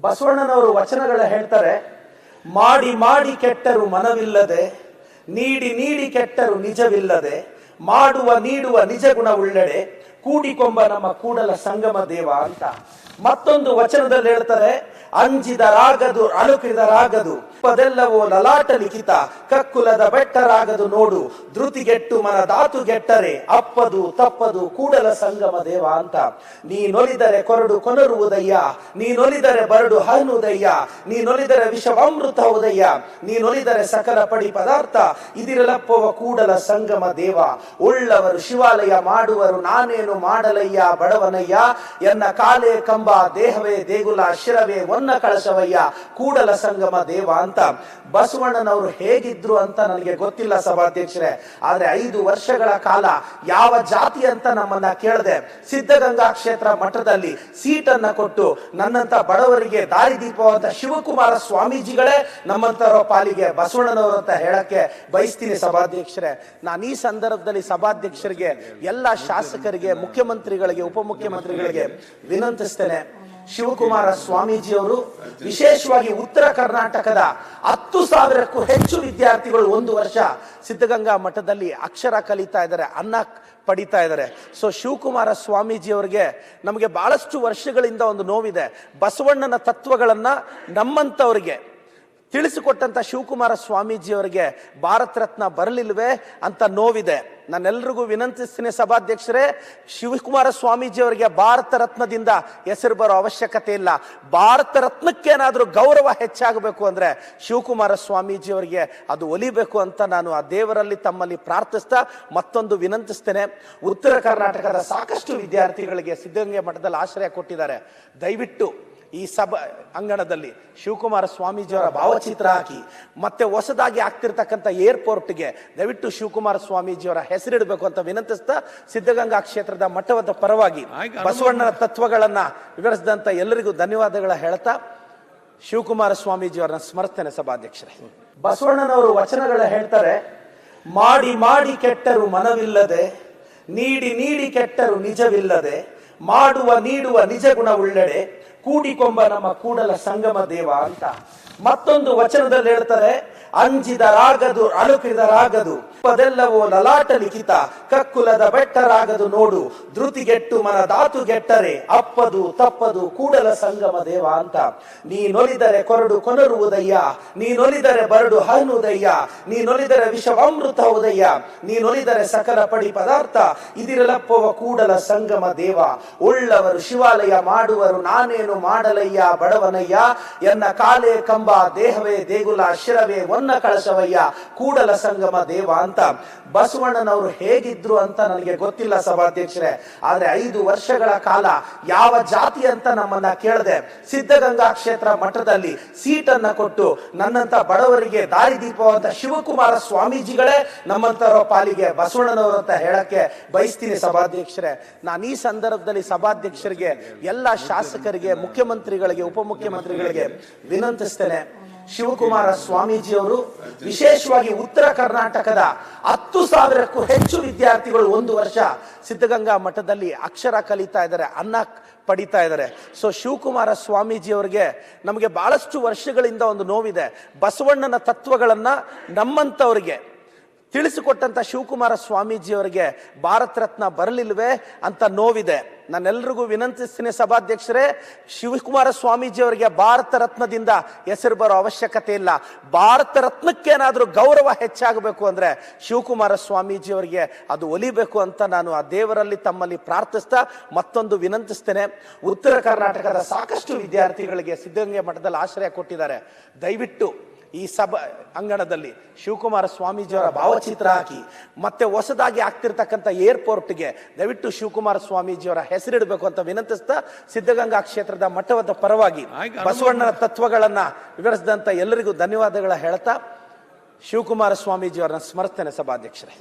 ಬಸವಣ್ಣನವರು ವಚನಗಳ ಹೇಳ್ತಾರೆ, ಮಾಡಿ ಮಾಡಿ ಕೆಟ್ಟರು ಮನವಿಲ್ಲದೆ, ನೀಡಿ ನೀಡಿ ಕೆಟ್ಟರು ನಿಜವಿಲ್ಲದೆ, ಮಾಡುವ ನೀಡುವ ನಿಜ ಗುಣ ಉಳ್ಳೆಡೆ, ಕೂಡಿಕೊಂಬ ನಮ್ಮ ಕೂಡಲ ಸಂಗಮ ದೇವ ಅಂತ. ಮತ್ತೊಂದು ವಚನದಲ್ಲಿ ಹೇಳ್ತಾರೆ, ಅಂಜಿದರಾಗದು ಅಳುಕಿದರಾಗದು ಪದೆಲ್ಲವೋ ಲಲಾಟ ಲಿಖಿತ, ಕಕ್ಕುಲದ ಬೆಟ್ಟರಾಗದು ನೋಡು, ಧೃತಿಗೆಟ್ಟು ಮನ ಧಾತುಗೆಟ್ಟರೆ ಅಪ್ಪದು ತಪ್ಪದು ಕೂಡಲ ಸಂಗಮ ದೇವ ಅಂತ. ನೀನೊಲಿದರೆ ಕೊರಡು ಕೊನರುವುದಯ್ಯ, ನೀನೊಲಿದರೆ ಬರಡು ಹನುದಯ್ಯ, ನೀನೊಲಿದರೆ ವಿಷವಾಮೃತ ಉದಯ್ಯ, ನೀನೊಲಿದರೆ ಸಕಲ ಪಡಿ ಪದಾರ್ಥ ಇದಿರಲಪ್ಪವ ಕೂಡಲ ಸಂಗಮ ದೇವ. ಉಳ್ಳವರು ಶಿವಾಲಯ ಮಾಡುವರು, ನಾನೇನು ಮಾಡಲಯ್ಯ ಬಡವನಯ್ಯ, ಎನ್ನ ಕಾಲೇ ಕಂಬ ದೇಹವೇ ದೇಗುಲ ಶಿರವೇ ಒನ್ನ ಕಳಶವಯ್ಯ ಕೂಡಲ ಸಂಗಮ ದೇವ ಅಂತ. ಬಸವಣ್ಣನವರು ಹೇಗಿದ್ರು ಅಂತ ನನಗೆ ಗೊತ್ತಿಲ್ಲ ಸಭಾಧ್ಯಕ್ಷರೇ, ಆದ್ರೆ 5 ವರ್ಷಗಳ ಕಾಲ ಯಾವ ಜಾತಿ ಅಂತ ನಮ್ಮನ್ನ ಕೇಳದೆ ಸಿದ್ಧಗಂಗಾ ಕ್ಷೇತ್ರ ಮಠದಲ್ಲಿ ಸೀಟನ್ನ ಕೊಟ್ಟು ನನ್ನಂತ ಬಡವರಿಗೆ ದಾರಿದೀಪವಂತ ಶಿವಕುಮಾರ ಸ್ವಾಮೀಜಿಗಳೇ ನಮ್ಮಂತರ ಪಾಲಿಗೆ ಬಸವಣ್ಣನವರು ಅಂತ ಹೇಳಕ್ಕೆ ಬಯಸ್ತೀನಿ ಸಭಾಧ್ಯಕ್ಷರೇ. ನಾನು ಈ ಸಂದರ್ಭದಲ್ಲಿ ಸಭಾಧ್ಯಕ್ಷರಿಗೆ, ಎಲ್ಲ ಶಾಸಕರಿಗೆ, ಮುಖ್ಯಮಂತ್ರಿಗಳಿಗೆ, ಉಪಮುಖ್ಯಮಂತ್ರಿಗಳಿಗೆ ವಿನಂತಿಸ್ತೇನೆ, ಶಿವಕುಮಾರ ಸ್ವಾಮೀಜಿಯವರು ವಿಶೇಷವಾಗಿ ಉತ್ತರ ಕರ್ನಾಟಕದ 10,000ಕ್ಕೂ ಹೆಚ್ಚು ವಿದ್ಯಾರ್ಥಿಗಳು 1 ವರ್ಷ ಸಿದ್ಧಗಂಗಾ ಮಠದಲ್ಲಿ ಅಕ್ಷರ ಕಲಿತಾ ಇದ್ದಾರೆ, ಅನ್ನ ಪಡಿತಾ ಇದ್ದಾರೆ. ಸೊ ಶಿವಕುಮಾರ ಸ್ವಾಮೀಜಿಯವರಿಗೆ ನಮಗೆ ಬಹಳಷ್ಟು ವರ್ಷಗಳಿಂದ ಒಂದು ನೋವಿದೆ. ಬಸವಣ್ಣನ ತತ್ವಗಳನ್ನ ನಮ್ಮಂತವರಿಗೆ ತಿಳಿಸಿಕೊಟ್ಟಂತ ಶಿವಕುಮಾರ ಸ್ವಾಮೀಜಿಯವರಿಗೆ ಭಾರತ ರತ್ನ ಬರಲಿಲ್ವೇ ಅಂತ ನೋವಿದೆ. ನಾನೆಲ್ಲರಿಗೂ ವಿನಂತಿಸ್ತೀನಿ ಸಭಾಧ್ಯಕ್ಷರೇ, ಶಿವಕುಮಾರ ಸ್ವಾಮೀಜಿಯವರಿಗೆ ಭಾರತ ರತ್ನದಿಂದ ಹೆಸರು ಬರೋ ಅವಶ್ಯಕತೆ ಇಲ್ಲ. ಭಾರತ ರತ್ನಕ್ಕೇನಾದ್ರೂ ಗೌರವ ಹೆಚ್ಚಾಗಬೇಕು ಅಂದ್ರೆ ಶಿವಕುಮಾರ ಸ್ವಾಮೀಜಿಯವರಿಗೆ ಅದು ಒಲಿಬೇಕು ಅಂತ ನಾನು ಆ ದೇವರಲ್ಲಿ ತಮ್ಮಲ್ಲಿ ಪ್ರಾರ್ಥಿಸ್ತಾ ಮತ್ತೊಂದು ವಿನಂತಿಸ್ತೇನೆ. ಉತ್ತರ ಕರ್ನಾಟಕದ ಸಾಕಷ್ಟು ವಿದ್ಯಾರ್ಥಿಗಳಿಗೆ ಸಿದ್ಧಗಂಗಾ ಮಠದಲ್ಲಿ ಆಶ್ರಯ ಕೊಟ್ಟಿದ್ದಾರೆ. ದಯವಿಟ್ಟು ಈ ಸಭಾ ಅಂಗಣದಲ್ಲಿ ಶಿವಕುಮಾರ ಸ್ವಾಮೀಜಿಯವರ ಭಾವಚಿತ್ರ ಹಾಕಿ, ಮತ್ತೆ ಹೊಸದಾಗಿ ಆಗ್ತಿರ್ತಕ್ಕಂಥ ಏರ್ಪೋರ್ಟ್ಗೆ ದಯವಿಟ್ಟು ಶಿವಕುಮಾರ ಸ್ವಾಮೀಜಿಯವರ ಹೆಸರಿಡಬೇಕು ಅಂತ ವಿನಂತಿಸ್ತಾ, ಸಿದ್ಧಗಂಗಾ ಕ್ಷೇತ್ರದ ಮಠದ ಪರವಾಗಿ ಬಸವಣ್ಣನ ತತ್ವಗಳನ್ನ ವಿವರಿಸಿದಂತ ಎಲ್ಲರಿಗೂ ಧನ್ಯವಾದಗಳ ಹೇಳ್ತಾ ಶಿವಕುಮಾರ ಸ್ವಾಮೀಜಿಯವರನ್ನ ಸ್ಮರಿಸ್ತೇನೆ ಸಭಾಧ್ಯಕ್ಷರೇ. ಬಸವಣ್ಣನವರು ವಚನಗಳ ಹೇಳ್ತಾರೆ, ಮಾಡಿ ಮಾಡಿ ಕೆಟ್ಟರು ಮನವಿಲ್ಲದೆ, ನೀಡಿ ನೀಡಿ ಕೆಟ್ಟರು ನಿಜವಿಲ್ಲದೆ, ಮಾಡುವ ನೀಡುವ ನಿಜ ಗುಣ ಉಳ್ಳೆಡೆ, ಕೂಡಿಕೊಂಬ ನಮ್ಮ ಕೂಡಲ ಸಂಗಮ ದೇವ ಅಂತ. ಮತ್ತೊಂದು ವಚನದಲ್ಲಿ ಹೇಳ್ತಾರೆ, ಅಂಜಿದರಾಗದು ಅಳುಕಿದರಾಗದು ಪದೆಲ್ಲವೋ ಲಲಾಟ ಲಿಖಿತ, ಕಕ್ಕುಲದ ಬೆಟ್ಟರಾಗದು ನೋಡು, ಧೃತಿಗೆಟ್ಟು ಮನ ಧಾತುಗೆಟ್ಟರೆ ಅಪ್ಪದು ತಪ್ಪದು ಕೂಡಲ ಸಂಗಮ ದೇವ ಅಂತ. ನೀನೊಲಿದರೆ ಕೊರಡು ಕೊನರುವುದಯ್ಯ, ನೀನೊಲಿದರೆ ಬರಡು ಹನುದಯ್ಯ, ನೀನೊಲಿದರೆ ವಿಷವಾಮೃತ ಉದಯ್ಯ, ನೀನೊಲಿದರೆ ಸಕಲ ಪಡಿ ಪದಾರ್ಥ ಇದಿರಲಪ್ಪವ ಕೂಡಲ ಸಂಗಮ ದೇವ. ಉಳ್ಳವರು ಶಿವಾಲಯ ಮಾಡುವರು, ನಾನೇನು ಮಾಡಲಯ್ಯ ಬಡವನಯ್ಯ, ಎನ್ನ ಕಾಲೇ ಕಂಬ ದೇಹವೇ ದೇಗುಲ ಶಿರವೇ ಒನ್ನ ಕಳಶವಯ್ಯ ಕೂಡಲ ಸಂಗಮ ದೇವ ಅಂತ. ಬಸವಣ್ಣನವರು ಹೇಗಿದ್ರು ಅಂತ ನನಗೆ ಗೊತ್ತಿಲ್ಲ ಸಭಾಧ್ಯಕ್ಷರೇ, ಆದ್ರೆ 5 ವರ್ಷಗಳ ಕಾಲ ಯಾವ ಜಾತಿ ಅಂತ ನಮ್ಮನ್ನ ಕೇಳದೆ ಸಿದ್ಧಗಂಗಾ ಕ್ಷೇತ್ರ ಮಠದಲ್ಲಿ ಸೀಟನ್ನ ಕೊಟ್ಟು ನನ್ನಂತ ಬಡವರಿಗೆ ದಾರಿದೀಪವಂತ ಶಿವಕುಮಾರ ಸ್ವಾಮೀಜಿಗಳೇ ನಮ್ಮಂತರ ಪಾಲಿಗೆ ಬಸವಣ್ಣನವರು ಅಂತ ಹೇಳಕ್ಕೆ ಬಯಸ್ತೀನಿ ಸಭಾಧ್ಯಕ್ಷರೇ. ನಾನು ಈ ಸಂದರ್ಭದಲ್ಲಿ ಸಭಾಧ್ಯಕ್ಷರಿಗೆ, ಎಲ್ಲ ಶಾಸಕರಿಗೆ, ಮುಖ್ಯಮಂತ್ರಿಗಳಿಗೆ, ಉಪಮುಖ್ಯಮಂತ್ರಿಗಳಿಗೆ ವಿನಂತಿಸ್ತೇನೆ, ಶಿವಕುಮಾರ ಸ್ವಾಮೀಜಿಯವರು ವಿಶೇಷವಾಗಿ ಉತ್ತರ ಕರ್ನಾಟಕದ 10,000ಕ್ಕೂ ಹೆಚ್ಚು ವಿದ್ಯಾರ್ಥಿಗಳು 1 ವರ್ಷ ಸಿದ್ಧಗಂಗಾ ಮಠದಲ್ಲಿ ಅಕ್ಷರ ಕಲಿತಾ ಇದ್ದಾರೆ, ಅನ್ನ ಪಡಿತಾ ಇದ್ದಾರೆ. ಸೊ ಶಿವಕುಮಾರ ಸ್ವಾಮೀಜಿಯವರಿಗೆ ನಮಗೆ ಬಹಳಷ್ಟು ವರ್ಷಗಳಿಂದ ಒಂದು ನೋವಿದೆ. ಬಸವಣ್ಣನ ತತ್ವಗಳನ್ನ ನಮ್ಮಂತವರಿಗೆ ತಿಳಿಸಿಕೊಟ್ಟಂತ ಶಿವಕುಮಾರ ಸ್ವಾಮೀಜಿಯವರಿಗೆ ಭಾರತ ರತ್ನ ಬರಲಿಲ್ವೇ ಅಂತ ನೋವಿದೆ. ನಾನೆಲ್ಲರಿಗೂ ವಿನಂತಿಸ್ತೀನಿ ಸಭಾಧ್ಯಕ್ಷರೇ, ಶಿವಕುಮಾರ ಸ್ವಾಮೀಜಿಯವರಿಗೆ ಭಾರತ ರತ್ನದಿಂದ ಹೆಸರು ಬರೋ ಅವಶ್ಯಕತೆ ಇಲ್ಲ. ಭಾರತ ರತ್ನಕ್ಕೇನಾದ್ರೂ ಗೌರವ ಹೆಚ್ಚಾಗಬೇಕು ಅಂದ್ರೆ ಶಿವಕುಮಾರ ಸ್ವಾಮೀಜಿಯವರಿಗೆ ಅದು ಒಲಿಬೇಕು ಅಂತ ನಾನು ಆ ದೇವರಲ್ಲಿ ತಮ್ಮಲ್ಲಿ ಪ್ರಾರ್ಥಿಸ್ತಾ ಮತ್ತೊಂದು ವಿನಂತಿಸ್ತೇನೆ. ಉತ್ತರ ಕರ್ನಾಟಕದ ಸಾಕಷ್ಟು ವಿದ್ಯಾರ್ಥಿಗಳಿಗೆ ಸಿದ್ಧಗಂಗಾ ಮಠದಲ್ಲಿ ಆಶ್ರಯ ಕೊಟ್ಟಿದ್ದಾರೆ. ದಯವಿಟ್ಟು ಈ ಸಭಾ ಅಂಗಣದಲ್ಲಿ ಶಿವಕುಮಾರ ಸ್ವಾಮೀಜಿಯವರ ಭಾವಚಿತ್ರ ಹಾಕಿ, ಮತ್ತೆ ಹೊಸದಾಗಿ ಆಗ್ತಿರ್ತಕ್ಕಂಥ ಏರ್ಪೋರ್ಟ್ಗೆ ದಯವಿಟ್ಟು ಶಿವಕುಮಾರ ಸ್ವಾಮೀಜಿಯವರ ಹೆಸರಿಡಬೇಕು ಅಂತ ವಿನಂತಿಸ್ತಾ, ಸಿದ್ಧಗಂಗಾ ಕ್ಷೇತ್ರದ ಮಠದ ಪರವಾಗಿ ಬಸವಣ್ಣನ ತತ್ವಗಳನ್ನ ವಿವರಿಸಿದಂತ ಎಲ್ಲರಿಗೂ ಧನ್ಯವಾದಗಳ ಹೇಳ್ತಾ ಶಿವಕುಮಾರ ಸ್ವಾಮೀಜಿಯವರನ್ನ ಸ್ಮರಿಸ್ತೇನೆ ಸಭಾಧ್ಯಕ್ಷರೇ.